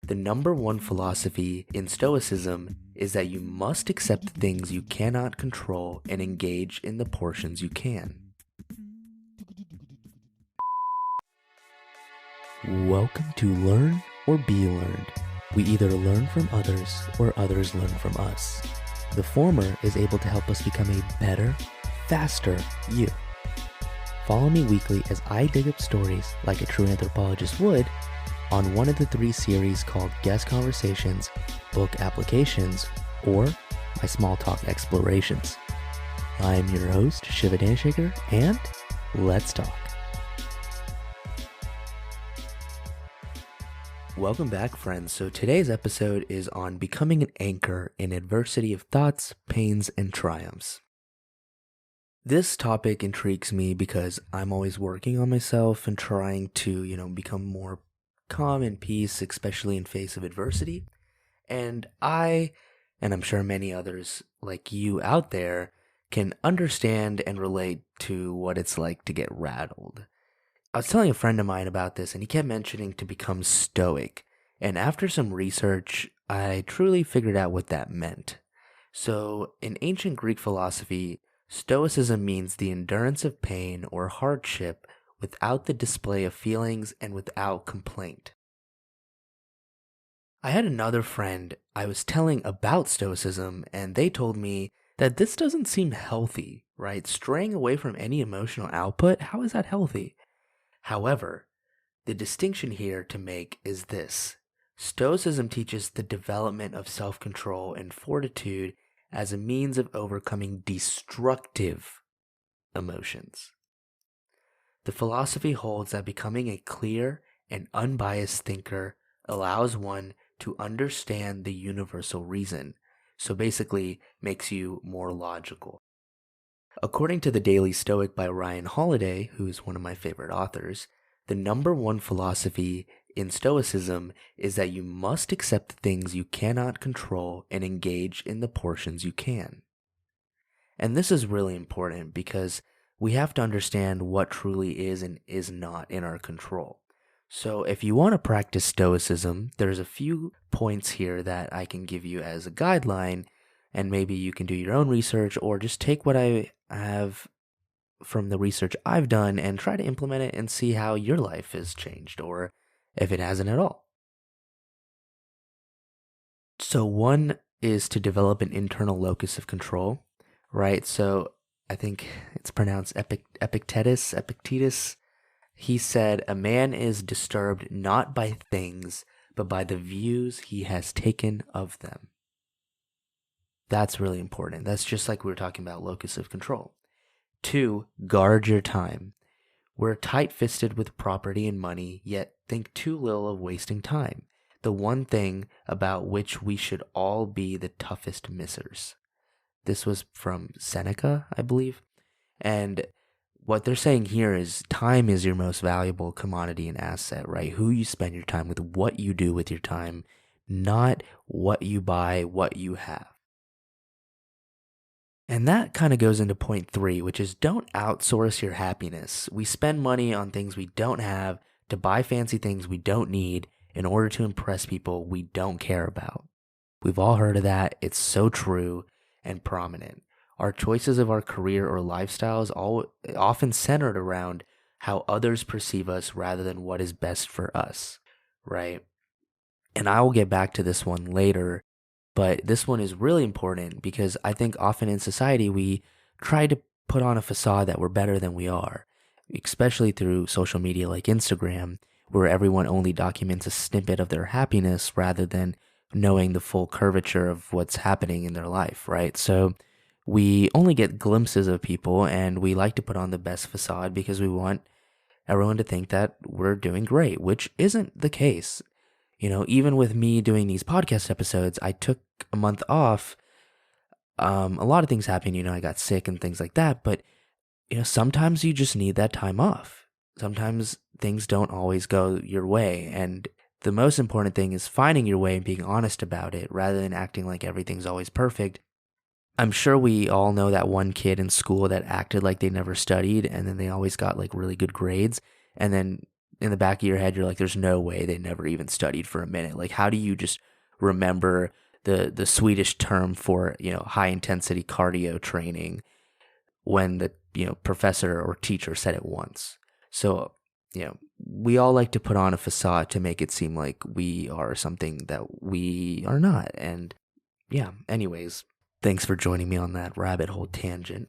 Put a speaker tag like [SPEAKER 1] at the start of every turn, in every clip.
[SPEAKER 1] The number one philosophy in stoicism is that you must accept the things you cannot control and engage in the portions you can. Welcome to Learn or Be Learned. We either learn from others or others learn from us. The former is able to help us become a better, faster you. Follow me weekly as I dig up stories like a true anthropologist would on one of the 3 series called Guest Conversations, Book Applications, or my Small Talk Explorations. I am your host, Shiva Danshaker, and let's talk. Welcome back, friends. So today's episode is on becoming an anchor in adversity of thoughts, pains, and triumphs. This topic intrigues me because I'm always working on myself and trying to, become more calm and peace, especially in face of adversity. And I'm sure many others like you out there can understand and relate to what it's like to get rattled. I was telling a friend of mine about this, and he kept mentioning to become stoic. And after some research, I truly figured out what that meant. So, in ancient Greek philosophy, stoicism means the endurance of pain or hardship without the display of feelings and without complaint. I had another friend I was telling about stoicism, and they told me that this doesn't seem healthy, right? Straying away from any emotional output, how is that healthy? However, the distinction here to make is this. Stoicism teaches the development of self-control and fortitude as a means of overcoming destructive emotions. The philosophy holds that becoming a clear and unbiased thinker allows one to understand the universal reason, so basically makes you more logical. According to the Daily Stoic by Ryan Holiday, who is one of my favorite authors, the number one philosophy in Stoicism is that you must accept the things you cannot control and engage in the portions you can. And this is really important because we have to understand what truly is and is not in our control. So if you want to practice Stoicism, there's a few points here that I can give you as a guideline, and maybe you can do your own research or just take what I have from the research I've done and try to implement it and see how your life has changed or if it hasn't at all. So one is to develop an internal locus of control, right? So I think it's pronounced Epictetus. He said, "A man is disturbed not by things, but by the views he has taken of them." That's really important. That's just like we were talking about locus of control. 2, guard your time. We're tight-fisted with property and money, yet think too little of wasting time, the one thing about which we should all be the toughest missers. This was from Seneca, I believe. And what they're saying here is time is your most valuable commodity and asset, right? Who you spend your time with, what you do with your time, not what you buy, what you have. And that kind of goes into point 3, which is don't outsource your happiness. We spend money on things we don't have to buy fancy things we don't need in order to impress people we don't care about. We've all heard of that. It's so true and prominent. Our choices of our career or lifestyles often centered around how others perceive us rather than what is best for us, right? And I will get back to this one later. But this one is really important because I think often in society we try to put on a facade that we're better than we are, especially through social media like Instagram, where everyone only documents a snippet of their happiness rather than knowing the full curvature of what's happening in their life, right? So we only get glimpses of people and we like to put on the best facade because we want everyone to think that we're doing great, which isn't the case. Even with me doing these podcast episodes, I took a month off. A lot of things happened. I got sick and things like that. But, sometimes you just need that time off. Sometimes things don't always go your way. And the most important thing is finding your way and being honest about it rather than acting like everything's always perfect. I'm sure we all know that one kid in school that acted like they never studied and then they always got like really good grades. And then in the back of your head, you're like, there's no way they never even studied for a minute. Like, how do you just remember the Swedish term for, high intensity cardio training when the, professor or teacher said it once? So, we all like to put on a facade to make it seem like we are something that we are not. And yeah, anyways, thanks for joining me on that rabbit hole tangent.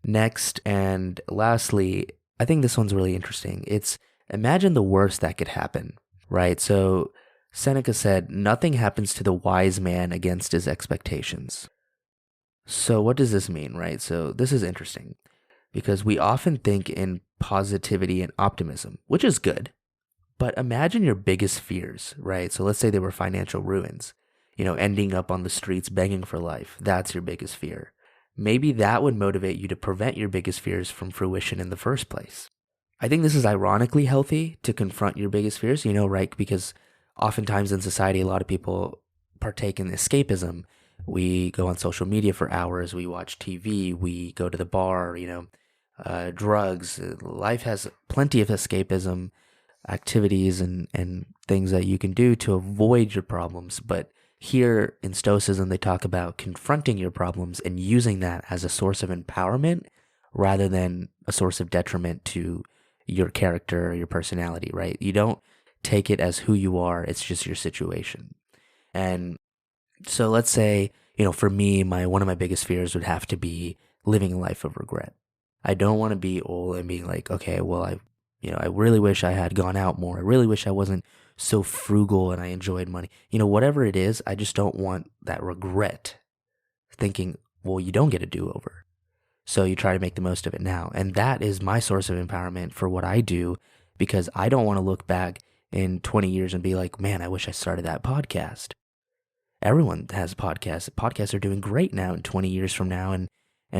[SPEAKER 1] Next and lastly, I think this one's really interesting. It's imagine the worst that could happen, right? So Seneca said, nothing happens to the wise man against his expectations. So what does this mean, right? So this is interesting because we often think in positivity and optimism, which is good. But imagine your biggest fears, right? So let's say they were financial ruins, ending up on the streets begging for life. That's your biggest fear. Maybe that would motivate you to prevent your biggest fears from fruition in the first place. I think this is ironically healthy to confront your biggest fears, right? Because oftentimes in society, a lot of people partake in escapism. We go on social media for hours, we watch TV, we go to the bar, drugs. Life has plenty of escapism activities and things that you can do to avoid your problems. But here in Stoicism, they talk about confronting your problems and using that as a source of empowerment rather than a source of detriment to your character or your personality, right? You don't take it as who you are, it's just your situation. And so let's say, for me, one of my biggest fears would have to be living a life of regret. I don't want to be old and being like, okay, well, I really wish I had gone out more. I really wish I wasn't so frugal and I enjoyed money. Whatever it is, I just don't want that regret thinking, well, you don't get a do-over. So you try to make the most of it now. And that is my source of empowerment for what I do, because I don't want to look back in 20 years and be like, man, I wish I started that podcast. Everyone has podcasts. Podcasts are doing great now in 20 years from now. And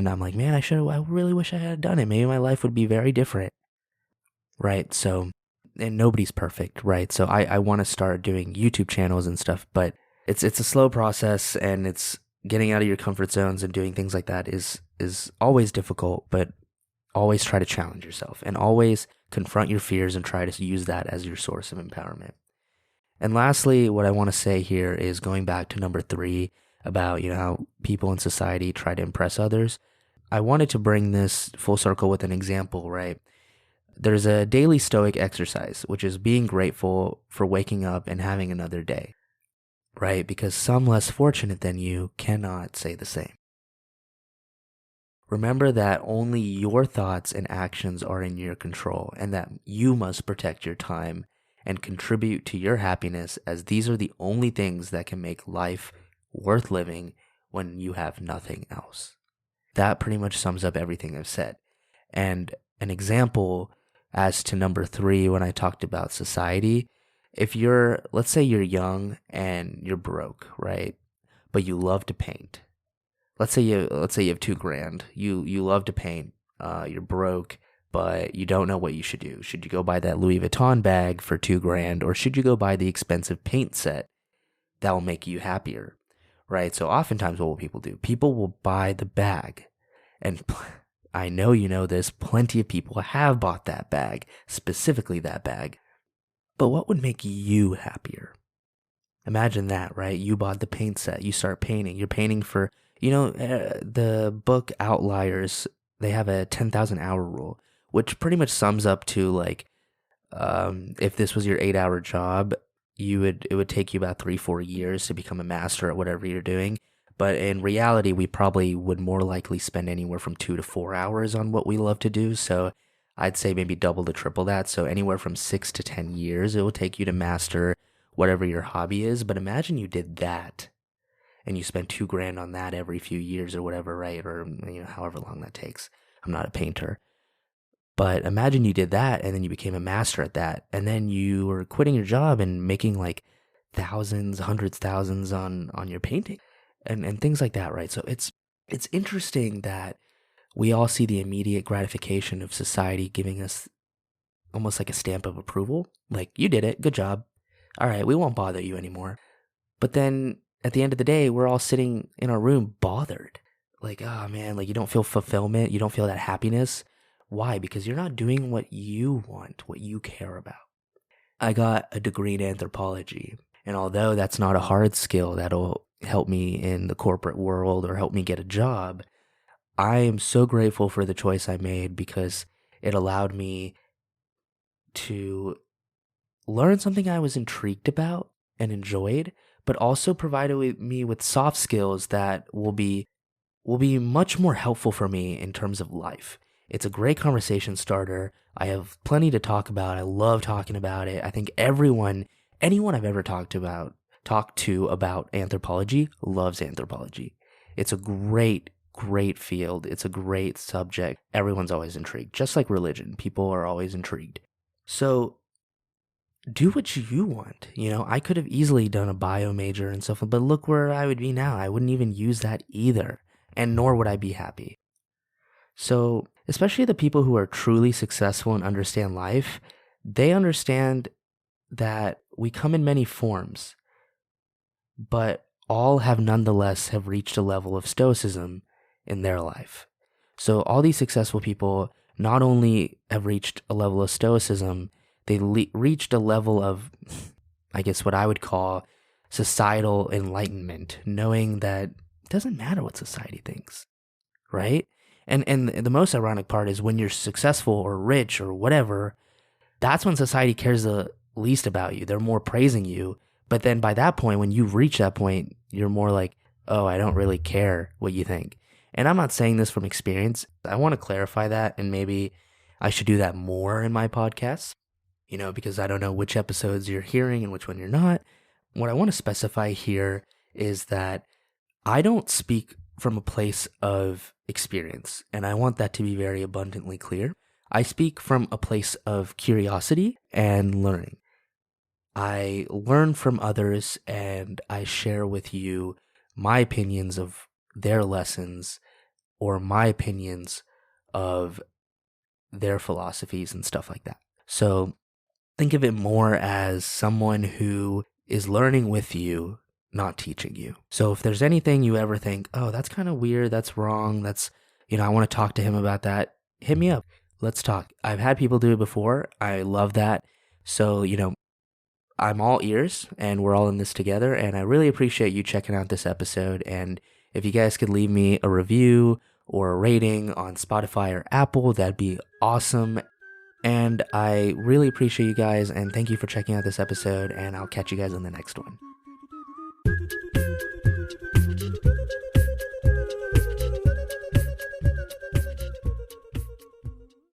[SPEAKER 1] I'm like, man, I really wish I had done it. Maybe my life would be very different. Right. So, and nobody's perfect. Right. So I want to start doing YouTube channels and stuff, but it's a slow process, and it's getting out of your comfort zones and doing things like that is always difficult, but always try to challenge yourself and always confront your fears and try to use that as your source of empowerment. And lastly, what I want to say here is going back to number 3 about, how people in society try to impress others. I wanted to bring this full circle with an example, right? There's a daily stoic exercise, which is being grateful for waking up and having another day, right? Because some less fortunate than you cannot say the same. Remember that only your thoughts and actions are in your control, and that you must protect your time and contribute to your happiness, as these are the only things that can make life worth living when you have nothing else. That pretty much sums up everything I've said. And an example as to number 3, when I talked about society, let's say you're young and you're broke, right? But you love to paint. Let's say you have $2,000. You love to paint. You're broke, but you don't know what you should do. Should you go buy that Louis Vuitton bag for $2,000, or should you go buy the expensive paint set that will make you happier, right? So oftentimes, what will people do? People will buy the bag, and I know you know this. Plenty of people have bought that bag, specifically that bag. But what would make you happier? Imagine that, right? You bought the paint set. You start painting. You're painting for, the book Outliers. They have a 10,000 hour rule, which pretty much sums up to like, if this was your 8-hour job, it would take you about 3-4 years to become a master at whatever you're doing. But in reality, we probably would more likely spend anywhere from 2 to 4 hours on what we love to do. So I'd say maybe double to triple that. So anywhere from 6 to 10 years, it will take you to master whatever your hobby is. But imagine you did that and you spend $2,000 on that every few years or whatever, right? Or, however long that takes. I'm not a painter. But imagine you did that and then you became a master at that. And then you were quitting your job and making like thousands, hundreds, thousands on your painting. And things like that, right? So it's interesting that we all see the immediate gratification of society giving us almost like a stamp of approval. Like, you did it, good job. All right, we won't bother you anymore. But then at the end of the day, we're all sitting in our room bothered. Like, oh man, like you don't feel fulfillment, you don't feel that happiness. Why? Because you're not doing what you want, what you care about. I got a degree in anthropology. And although that's not a hard skill that'll help me in the corporate world or help me get a job, I am so grateful for the choice I made because it allowed me to learn something I was intrigued about and enjoyed, but also provided me with soft skills that will be much more helpful for me in terms of life. It's a great conversation starter. I have plenty to talk about. I love talking about it. I think anyone I've ever talked to about anthropology loves anthropology. It's a great field. It's a great subject. Everyone's always intrigued, just like religion. People are always intrigued. So do what you want. I could have easily done a bio major and stuff, but look where I would be now. I wouldn't even use that either, and nor would I be happy. So, especially the people who are truly successful and understand life, they understand that we come in many forms, but all have reached a level of stoicism in their life. So all these successful people not only have reached a level of stoicism, they reached a level of, I guess, what I would call societal enlightenment, knowing that it doesn't matter what society thinks, right? And the most ironic part is when you're successful or rich or whatever, that's when society cares the least about you. They're more praising you. But then by that point, when you reach that point, you're more like, oh, I don't really care what you think. And I'm not saying this from experience. I want to clarify that, and maybe I should do that more in my podcasts, because I don't know which episodes you're hearing and which one you're not. What I want to specify here is that I don't speak from a place of experience, and I want that to be very abundantly clear. I speak from a place of curiosity and learning. I learn from others and I share with you my opinions of their lessons or my opinions of their philosophies and stuff like that. So think of it more as someone who is learning with you, not teaching you. So if there's anything you ever think, oh, that's kind of weird, that's wrong, I want to talk to him about that, hit me up. Let's talk. I've had people do it before. I love that. So, I'm all ears and we're all in this together. And I really appreciate you checking out this episode. And if you guys could leave me a review or a rating on Spotify or Apple, that'd be awesome. And I really appreciate you guys. And thank you for checking out this episode. And I'll catch you guys in the next one.